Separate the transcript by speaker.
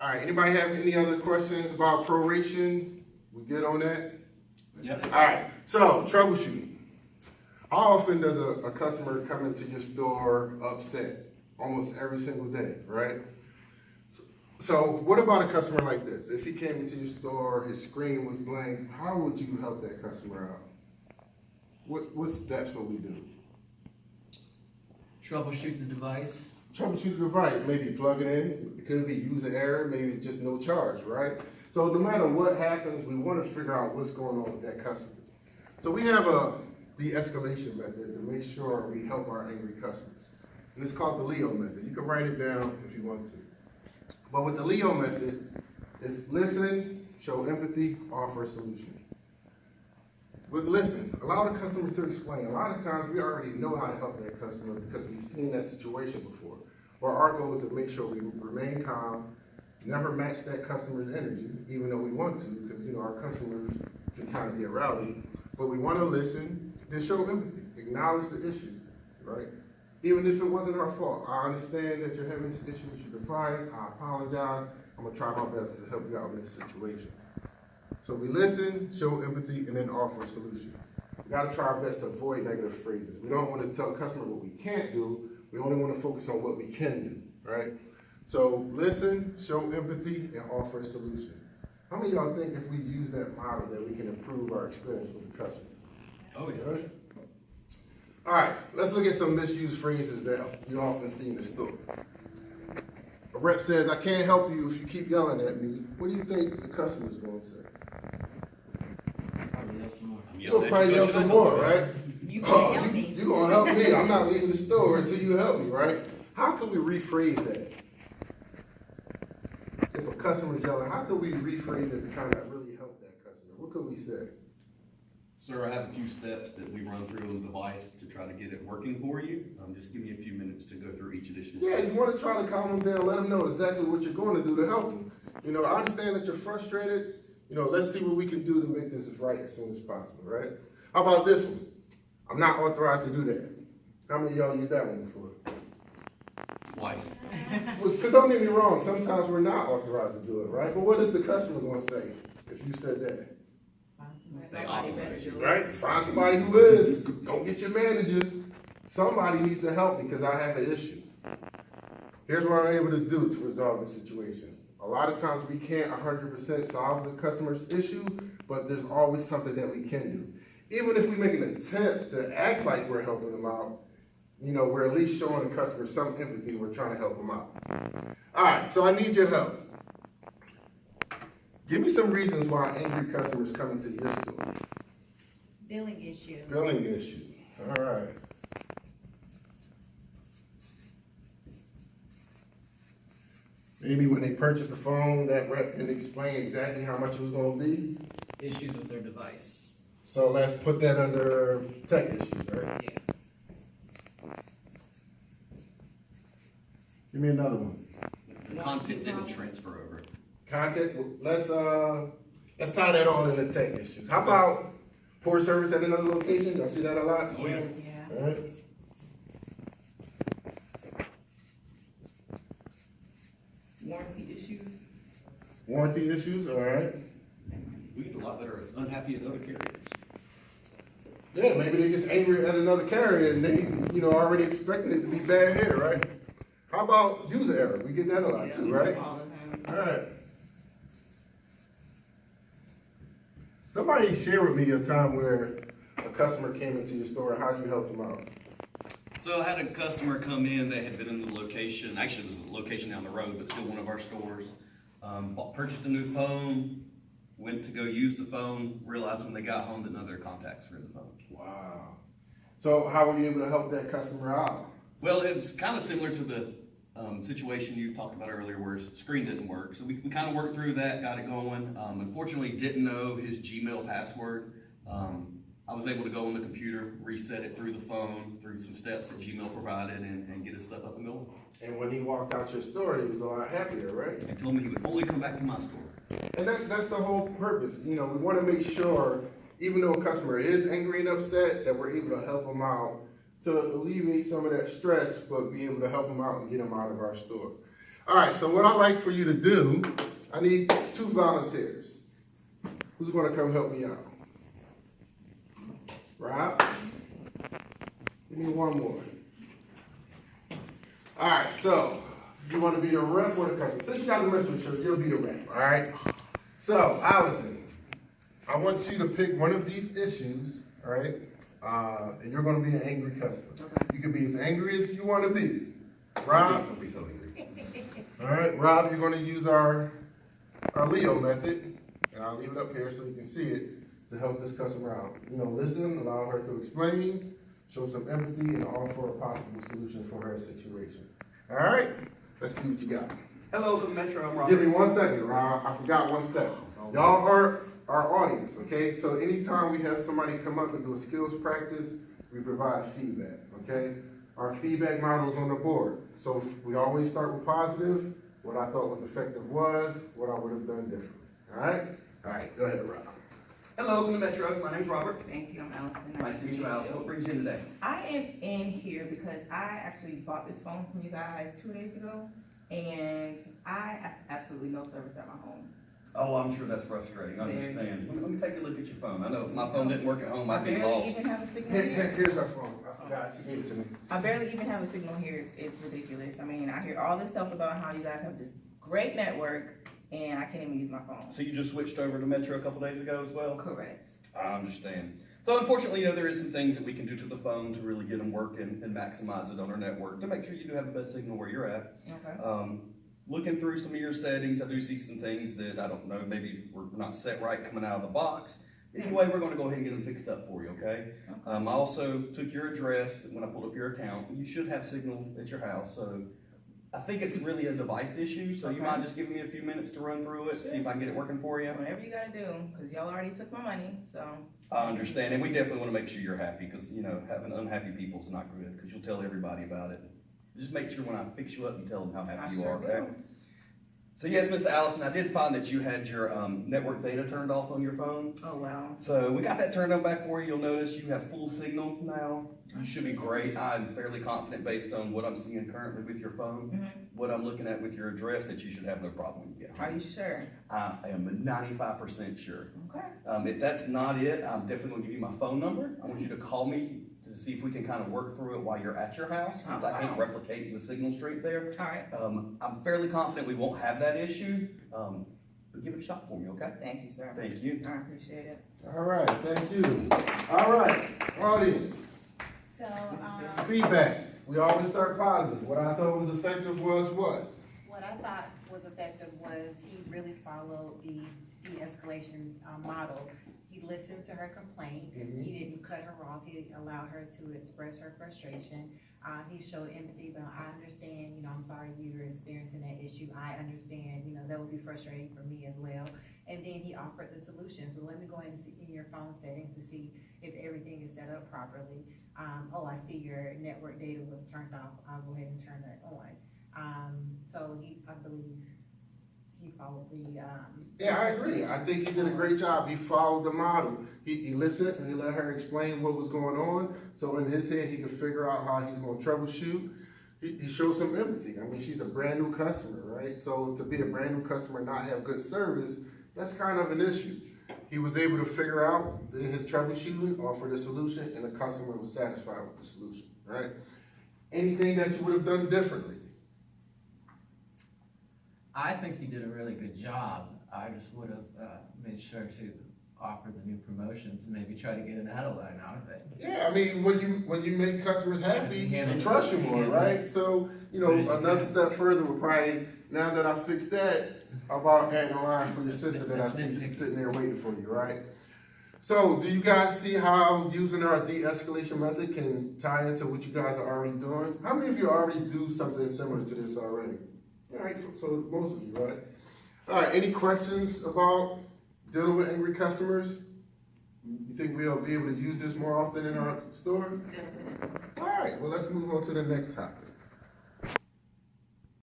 Speaker 1: All right, anybody have any other questions about proration? We good on that?
Speaker 2: Yep.
Speaker 1: All right, so troubleshooting. How often does a customer come into your store upset? Almost every single day, right? So what about a customer like this? If he came into your store, his screen was blank, how would you help that customer out? What steps would we do?
Speaker 3: Troubleshoot the device.
Speaker 1: Troubleshoot the device, maybe plug it in, it could be user error, maybe just no charge, right? So no matter what happens, we want to figure out what's going on with that customer. So we have a de-escalation method to make sure we help our angry customers. And it's called the L.E.O method. You can write it down if you want to. But with the L.E.O method, it's listen, show empathy, offer a solution. With listen, allow the customer to explain. A lot of times we already know how to help that customer because we've seen that situation before. But our goal is to make sure we remain calm, never match that customer's energy, even though we want to, because our customers can kind of get rowdy. But we want to listen and show empathy, acknowledge the issue, right? Even if it wasn't our fault. I understand that you're having this issue with your device. I apologize. I'm going to try my best to help you out in this situation. So we listen, show empathy, and then offer a solution. We got to try our best to avoid negative phrases. We don't want to tell the customer what we can't do. We only want to focus on what we can do, right? So listen, show empathy, and offer a solution. How many of y'all think if we use that model that we can improve our experience with the customer?
Speaker 2: Oh, yeah.
Speaker 1: Right? All right, let's look at some misused phrases that you often see in the store. A rep says, "I can't help you if you keep yelling at me." What do you think the customer's going to say?
Speaker 3: Probably yell some more.
Speaker 1: You'll probably yell some more, right?
Speaker 4: You can't help me.
Speaker 1: You're going to help me. I'm not leaving the store until you help me, right? How could we rephrase that? If a customer's yelling, how could we rephrase it to kind of really help that customer? What could we say?
Speaker 2: Sir, I have a few steps that we run through on the device to try to get it working for you. Just give me a few minutes to go through each additional
Speaker 1: Yeah,
Speaker 2: step.
Speaker 1: you want to try to calm them down, let them know exactly what you're going to do to help them. I understand that you're frustrated. Let's see what we can do to make this right as soon as possible, right? How about this one? I'm not authorized to do that. How many of y'all used that one before?
Speaker 2: Twice.
Speaker 1: Because don't get me wrong, sometimes we're not authorized to do it, right? But what is the customer going to say if you said that?
Speaker 4: Somebody better do it.
Speaker 1: Right? Find somebody who is. Go get your manager. Somebody needs to help me because I have an issue. Here's what I'm able to do to resolve the situation. A lot of times we can't 100% solve the customer's issue, but there's always something that we can do. Even if we make an attempt to act like we're helping them out, we're at least showing the customer some empathy. We're trying to help them out. All right, so I need your help. Give me some reasons why angry customers come into your store.
Speaker 4: Billing issue.
Speaker 1: Billing issue. All right. Maybe when they purchased the phone, that rep didn't explain exactly how much it was going to be.
Speaker 3: Issues with their device.
Speaker 1: So let's put that under tech issues, right?
Speaker 3: Yeah.
Speaker 1: Give me another one.
Speaker 2: The content didn't transfer over.
Speaker 1: Content. Let's tie that all into tech issues. How about poor service at another location? Y'all see that a lot?
Speaker 2: Oh, yeah.
Speaker 4: Yeah.
Speaker 1: All right.
Speaker 5: Warranty issues.
Speaker 1: Warranty issues. All right.
Speaker 2: We get a lot better at unhappy at other carriers.
Speaker 1: Yeah, maybe they just angry at another carrier and they, already expecting it to be bad here, right? How about user error? We get that a lot too, right?
Speaker 5: All the time.
Speaker 1: All right. Somebody share with me a time where a customer came into your store and how do you help them out?
Speaker 2: So I had a customer come in, they had been in the location, actually it was a location down the road, but still one of our stores. Purchased a new phone, went to go use the phone, realized when they got home that none of their contacts were in the phone.
Speaker 1: Wow. So how were you able to help that customer out?
Speaker 2: Well, it was kind of similar to the situation you talked about earlier where his screen didn't work. So we kind of worked through that, got it going. Unfortunately, didn't know his Gmail password. I was able to go on the computer, reset it through the phone, through some steps that Gmail provided, and get his stuff up and going.
Speaker 1: And when he walked out your store, he was a lot happier, right?
Speaker 2: And told me he would only come back to my store.
Speaker 1: And that's the whole purpose. We want to make sure, even though a customer is angry and upset, that we're able to help them out to alleviate some of that stress, but be able to help them out and get them out of our store. All right, so what I'd like for you to do, I need 2 volunteers. Who's gonna come help me out? Rob? Give me 1 more. All right, so you wanna be the rep or the customer? Since you got the retro shirt, you'll be the rep, all right? So, Allison, I want you to pick one of these issues, all right? And you're gonna be an angry customer. You can be as angry as you wanna be. Rob?
Speaker 2: Don't be so angry.
Speaker 1: All right, Rob, you're gonna use our L.E.O method, and I'll leave it up here so you can see it, to help this customer out. You know, listen, allow her to explain, show some empathy, and offer a possible solution for her situation. All right, let's see what you got.
Speaker 2: Hello, the Metro, I'm
Speaker 1: Give me
Speaker 2: Robert.
Speaker 1: 1 second, Rob, I forgot one step. Y'all are our audience, okay? So anytime we have somebody come up and do a skills practice, we provide feedback, okay? Our feedback model is on the board. So we always start with positive. What I thought was effective was, what I would have done differently. All right? All right, go ahead, Rob.
Speaker 2: Hello, the Metro, my name's Robert.
Speaker 5: Thank you, I'm Allison.
Speaker 2: Nice to meet you, Alice. What brings you in today?
Speaker 5: I am in here because I actually bought this phone from you guys 2 days ago, and I have absolutely no service at my home.
Speaker 2: Oh, I'm sure that's frustrating, I
Speaker 5: Very.
Speaker 2: understand. Let me take a look at your phone. I know if my phone didn't work at home,
Speaker 5: I
Speaker 2: I'd be
Speaker 5: barely
Speaker 2: lost.
Speaker 5: even have a signal here.
Speaker 1: Here's our phone. I forgot, she gave it to me.
Speaker 5: I barely even have a signal here. It's ridiculous. I mean, I hear all this stuff about how you guys have this great network, and I can't even use my phone.
Speaker 2: So you just switched over to Metro a couple days ago as well?
Speaker 5: Correct.
Speaker 2: I understand. So unfortunately, you know, there is some things that we can do to the phone to really get them working and maximize it on our network to make sure you do have the best signal where you're at.
Speaker 5: Okay.
Speaker 2: Looking through some of your settings, I do see some things that I don't know, maybe we're not set right coming out of the box. Anyway, we're gonna go ahead and get them fixed up for you, okay? I also took your address when I pulled up your account. You should have signal at your house, so I think it's really a device issue, so you
Speaker 5: Okay.
Speaker 2: mind just giving me a few minutes to run through it, see if I can get it working for you?
Speaker 5: Whatever you gotta do, because y'all already took my money, so.
Speaker 2: I understand, and we definitely wanna make sure you're happy, because, you know, having unhappy people is not good, because you'll tell everybody about it. Just make sure when I fix you up, you tell them how
Speaker 5: I
Speaker 2: happy you
Speaker 5: sure
Speaker 2: are, okay?
Speaker 5: will.
Speaker 2: So yes, Miss Allison, I did find that you had your network data turned off on your phone.
Speaker 5: Oh, wow.
Speaker 2: So we got that turned on back for you. You'll notice you have full signal now. You should be great. I'm fairly confident based on what I'm seeing currently with your phone, what I'm looking at with your address, that you should have no problem when you get
Speaker 5: Are
Speaker 2: home.
Speaker 5: you sure?
Speaker 2: I am 95% sure.
Speaker 5: Okay.
Speaker 2: If that's not it, I'm definitely gonna give you my phone number. I want you to call me to see if we can kind of work through it while you're at your house, since I can't replicate the signal straight there.
Speaker 5: All right.
Speaker 2: I'm fairly confident we won't have that issue, but give it a shot for me, okay?
Speaker 5: Thank you, sir.
Speaker 2: Thank you.
Speaker 5: I appreciate it.
Speaker 1: All right, thank you. All right, audience,
Speaker 4: So,
Speaker 1: feedback. We always start positive. What I thought was effective was what?
Speaker 4: what I thought was effective was he really followed the de-escalation model. He listened to her complaint. He didn't cut her off. He allowed her to express her frustration. He showed empathy, but I understand, you know, I'm sorry you're experiencing that issue. I understand, you know, that would be frustrating for me as well. And then he offered the solution. So let me go ahead and see in your phone settings to see if everything is set up properly. Oh, I see your network data was turned off. I'll go ahead and turn that on. So I believe he followed the,
Speaker 1: Yeah, I agree. I think he did a great job. He followed the model. He listened and he let her explain what was going on. So in his head, he could figure out how he's gonna troubleshoot. He showed some empathy. I mean, she's a brand new customer, right? So to be a brand new customer and not have good service, that's kind of an issue. He was able to figure out in his troubleshooting, offer the solution, and the customer was satisfied with the solution, right? Anything that you would have done differently?
Speaker 3: I think you did a really good job. I just would have made sure to offer the new promotions and maybe try to get an add-a-line out of it.
Speaker 1: Yeah, I mean, when you make customers happy,
Speaker 3: Yeah.
Speaker 1: they trust you more, right? So, you know, another step further would probably, now that I fixed that, about adding a line for your sister that I see sitting there waiting for you, right? So, do you guys see how using our de-escalation method can tie into what you guys are already doing? How many of you already do something similar to this already? All right, so most of you, right? All right, any questions about dealing with angry customers? You think we'll be able to use this more often in our store? All right, well, let's move on to the next topic.